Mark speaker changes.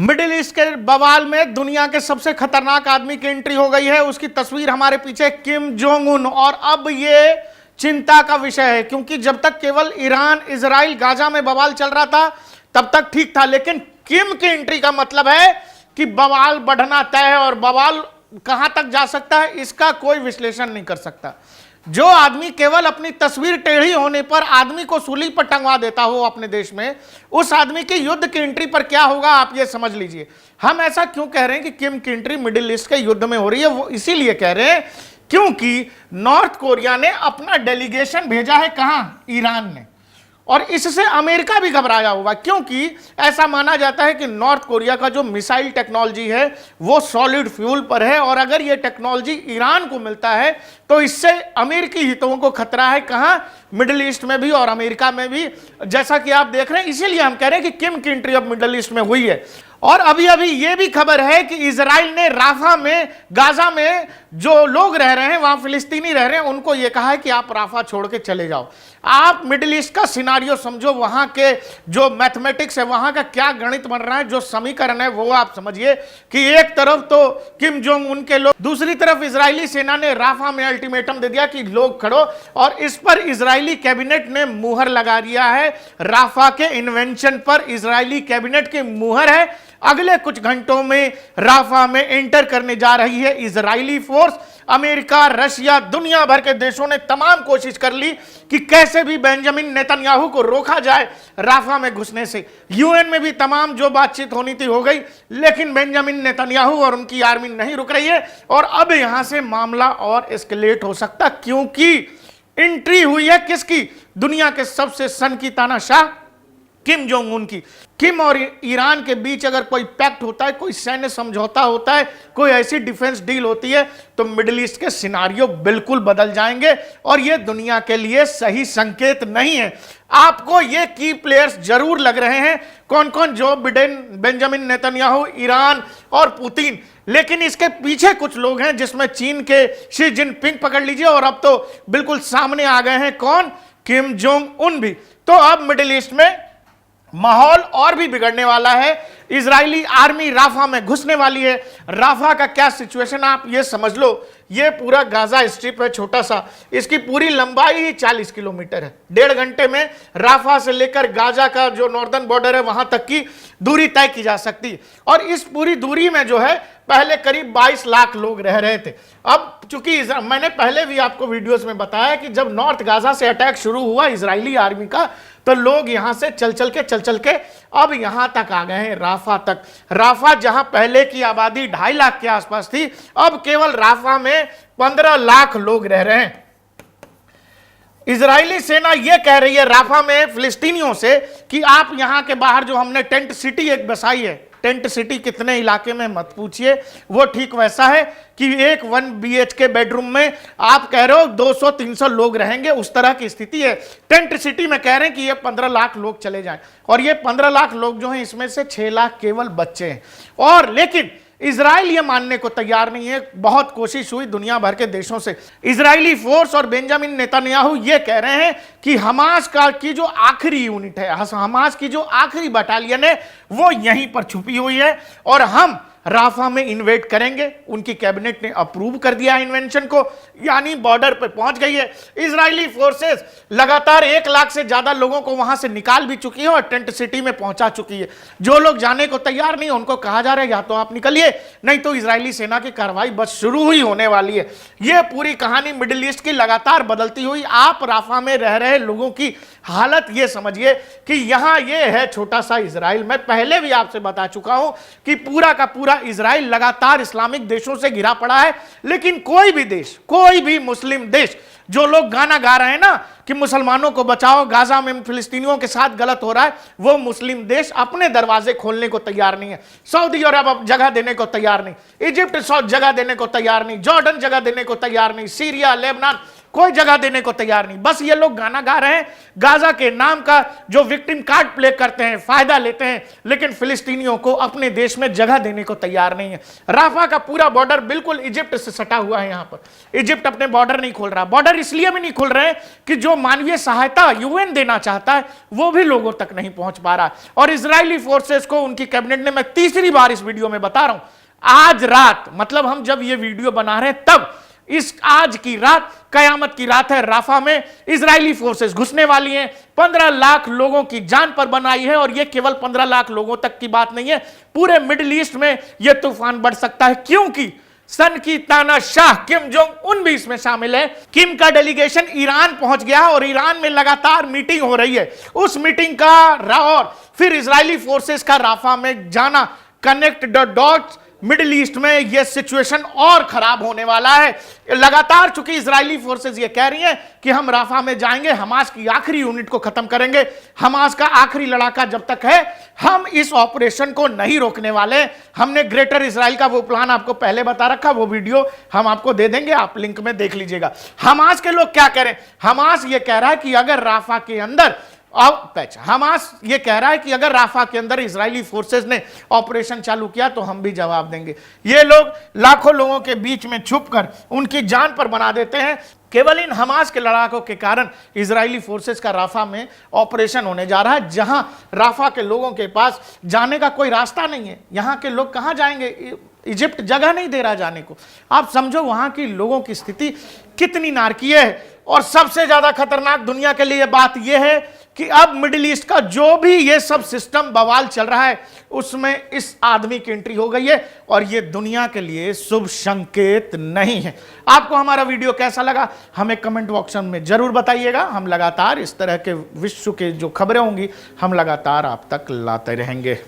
Speaker 1: Middle east के बवाल में दुनिया के सबसे खतरनाक आदमी की एंट्री हो गई है। उसकी तस्वीर हमारे पीछे, किम जोंग उन। और अब ये चिंता का विषय है, क्योंकि जब तक केवल ईरान, इजराइल, गाजा में बवाल चल रहा था तब तक ठीक था, लेकिन किम की एंट्री का मतलब है कि बवाल बढ़ना तय है। और बवाल कहां तक जा सकता है इसका कोई विश्लेषण नहीं कर सकता। जो आदमी केवल अपनी तस्वीर टेढ़ी होने पर आदमी को सूली पर टंगवा देता हो अपने देश में, उस आदमी की युद्ध की एंट्री पर क्या होगा आप ये समझ लीजिए। हम ऐसा क्यों कह रहे हैं कि किम की एंट्री मिडिल ईस्ट के युद्ध में हो रही है, वो इसीलिए कह रहे हैं क्योंकि नॉर्थ कोरिया ने अपना डेलीगेशन भेजा है। कहां? ईरान ने। और इससे अमेरिका भी घबराया होगा, क्योंकि ऐसा माना जाता है कि नॉर्थ कोरिया का जो मिसाइल टेक्नोलॉजी है वो सॉलिड फ्यूल पर है, और अगर ये टेक्नोलॉजी ईरान को मिलता है तो इससे अमेरिकी हितों को खतरा है। कहां? मिडिल ईस्ट में भी और अमेरिका में भी, जैसा कि आप देख रहे हैं। इसीलिए हम कह रहे हैं कि किम की एंट्री अब मिडिल ईस्ट में हुई है। और अभी अभी यह भी खबर है कि इजराइल ने राफा में, गाजा में जो लोग रह रहे हैं, वहां फिलिस्तीनी रह रहे हैं, उनको यह कहा है कि आप राफा छोड़ के चले जाओ। आप मिडिल ईस्ट का सिनारियो समझो, वहां के जो मैथमेटिक्स है, वहां का क्या गणित बन रहा है, जो समीकरण है वो आप समझिए कि एक तरफ तो किम जोंग उन के लोग, दूसरी तरफ इजरायली सेना ने राफा में अल्टीमेटम दे दिया कि लोग खड़ो, और इस पर इजरायली कैबिनेट ने मुहर लगा दिया है। राफा के इन्वेंशन पर इजरायली कैबिनेट की मुहर है। अगले कुछ घंटों में राफा में एंटर करने जा रही है इजरायली फोर्स। अमेरिका, रशिया, दुनिया भर के देशों ने तमाम कोशिश कर ली कि कैसे भी बेंजामिन नेतन्याहू को रोका जाए राफा में घुसने से। यूएन में भी तमाम जो बातचीत होनी थी हो गई, लेकिन बेंजामिन नेतन्याहू और उनकी आर्मी नहीं रुक रही है। और अब यहां से मामला और एस्केलेट हो सकता, क्योंकि एंट्री हुई है किसकी? दुनिया के सबसे सन की तानाशाह किम जोंग उन की। किम और ईरान के बीच अगर कोई पैक्ट होता है, कोई सैन्य समझौता होता है, कोई ऐसी डिफेंस डील होती है, तो मिडिल ईस्ट के सिनारियो बिल्कुल बदल जाएंगे, और यह दुनिया के लिए सही संकेत नहीं है। आपको ये की प्लेयर्स जरूर लग रहे हैं, कौन कौन? Joe Biden, Benjamin Netanyahu, Iran और पुतिन। लेकिन इसके पीछे कुछ लोग हैं, जिसमें चीन के शी जिनपिंग पकड़ लीजिए, और अब तो बिल्कुल सामने आ गए हैं कौन? किम जोंग उन भी। तो अब मिडिल ईस्ट में माहौल और भी बिगड़ने वाला है। इजरायली आर्मी राफा में घुसने वाली है। राफा का क्या सिचुएशन आप ये समझ लो, ये पूरा गाजा स्ट्रिप है छोटा सा, इसकी पूरी लंबाई ही 40 किलोमीटर है। 1.5 घंटे में राफा से लेकर गाजा का जो नॉर्दर्न बॉर्डर है वहां तक की दूरी तय की जा सकती है। और इस पूरी दूरी में जो है पहले करीब 22 लाख लोग रह रहे थे। अब चूंकि मैंने पहले भी आपको वीडियोस में बताया कि जब नॉर्थ गाजा से अटैक शुरू हुआ इजरायली आर्मी का, तो लोग यहां से चल चल के अब यहां तक आ गए हैं, राफा तक। राफा जहां पहले की आबादी 2.5 लाख के आसपास थी, अब केवल राफा में 15 लाख लोग रह रहे हैं। इजरायली सेना यह कह रही है राफा में फिलिस्तीनियों से कि आप यहां के बाहर जो हमने टेंट सिटी एक बसाई है, टेंट सिटी कितने इलाके में मत पूछिए, वो ठीक वैसा है कि एक 1 BHK बेडरूम में आप कह रहे हो 200-300 लोग रहेंगे, उस तरह की स्थिति है। टेंट सिटी में कह रहे हैं कि ये 15 लाख लोग चले जाएं, और ये 15 लाख लोग जो हैं इसमें से 6 लाख केवल बच्चे हैं। और लेकिन इजराइल ये मानने को तैयार नहीं है। बहुत कोशिश हुई दुनिया भर के देशों से। इजरायली फोर्स और बेंजामिन नेतन्याहू ये कह रहे हैं कि हमास की जो आखिरी यूनिट है, हमास की जो आखिरी बटालियन है, वो यहीं पर छुपी हुई है, और हम राफा में इन्वेट करेंगे। उनकी कैबिनेट ने अप्रूव कर दिया इन्वेंशन को, यानी बॉर्डर पे पहुंच गई है। इजरायली फोर्सेस लगातार 1 लाख से ज्यादा लोगों को वहां से निकाल भी चुकी है और टेंट सिटी में पहुंचा चुकी है। जो लोग जाने को तैयार नहीं, उनको कहा जा रहा है या तो आप निकलिए, नहीं तो इजरायली सेना की कार्रवाई बस शुरू ही होने वाली है। यह पूरी कहानी मिडिल ईस्ट की लगातार बदलती हुई। आप राफा में रह रहे लोगों की हालत ये समझिए कि यहां ये है छोटा सा इजराइल। मैं पहले भी आपसे बता चुका हूं कि पूरा का पूरा इजराइल लगातार इस्लामिक देशों से घिरा पड़ा है, लेकिन कोई भी देश, कोई भी मुस्लिम देश, जो लोग गाना गा रहे हैं ना कि मुसलमानों को बचाओ, गाजा में फिलिस्तीनियों के साथ गलत हो रहा है, वो मुस्लिम देश अपने दरवाजे खोलने को तैयार नहीं है। सऊदी अरब जगह देने को तैयार नहीं, इजिप्ट जगह देने को तैयार नहीं, जॉर्डन जगह देने को तैयार नहीं, सीरिया, लेबनान, कोई जगह देने को तैयार नहीं। बस ये लोग गाना गा रहे हैं, गाजा के नाम का जो विक्टिम कार्ड प्ले करते हैं, फायदा लेते हैं, लेकिन फिलिस्तीनियों को अपने देश में जगह देने को तैयार नहीं है। राफा का पूरा बॉर्डर बिल्कुल इजिप्ट से सटा हुआ है। यहां पर इजिप्ट अपने बॉर्डर नहीं खोल रहा। बॉर्डर इसलिए भी नहीं खोल रहे कि जो मानवीय सहायता यूएन देना चाहता है वो भी लोगों तक नहीं पहुंच पा रहा। और इजरायली फोर्सेस को उनकी कैबिनेट ने, मैं तीसरी बार इस वीडियो में बता रहा हूं, आज रात, मतलब हम जब ये वीडियो बना रहे हैं तब, इस आज की रात कयामत की रात है। राफा में इजरायली फोर्सेस घुसने वाली हैं। 15 लाख लोगों की जान पर बनाई है। और यह केवल 15 लाख लोगों तक की बात नहीं है, पूरे मिडिल ईस्ट में यह तूफान बढ़ सकता है, क्योंकि सन की तानाशाह किम जोंग उन भी इसमें शामिल है। किम का डेलीगेशन ईरान पहुंच गया और ईरान में लगातार मीटिंग हो रही है। उस मीटिंग का और फिर इजरायली फोर्सेस का राफा में जाना, connect the dots. Middle east में यह सिचुएशन और खराब होने वाला है। लगातार चूंकि इजरायली फोर्सेस ये कह रही हैं कि हम राफा में जाएंगे, हमास की आखिरी यूनिट को खत्म करेंगे, हमास का आखिरी लड़ाका जब तक है हम इस ऑपरेशन को नहीं रोकने वाले। हमने ग्रेटर इजराइल का वो प्लान आपको पहले बता रखा, वो वीडियो हम आपको दे देंगे, आप लिंक में देख लीजिएगा। हमास के लोग क्या कह रहे हैं? हमास ये कह रहा है कि अगर राफा के अंदर, हमास ये कह रहा है कि अगर राफा के अंदर इजरायली फोर्सेस ने ऑपरेशन चालू किया तो हम भी जवाब देंगे। ये लोग लाखों लोगों के बीच में छुपकर उनकी जान पर बना देते हैं। केवल इन हमास के लड़ाकों के कारण इजरायली फोर्सेस का राफा में ऑपरेशन होने जा रहा है, जहां राफा के लोगों के पास जाने का कोई रास्ता नहीं है। यहां के लोग कहां जाएंगे? इजिप्ट जगह नहीं दे रहा जाने को। आप समझो वहां की लोगों की स्थिति कितनी नारकीय है। और सबसे ज्यादा खतरनाक दुनिया के लिए बात यह है कि अब मिडिल ईस्ट का जो भी ये सब सिस्टम बवाल चल रहा है उसमें इस आदमी की एंट्री हो गई है, और ये दुनिया के लिए शुभ संकेत नहीं है। आपको हमारा वीडियो कैसा लगा हमें कमेंट बॉक्स में जरूर बताइएगा। हम लगातार इस तरह के विश्व के जो खबरें होंगी हम लगातार आप तक लाते रहेंगे।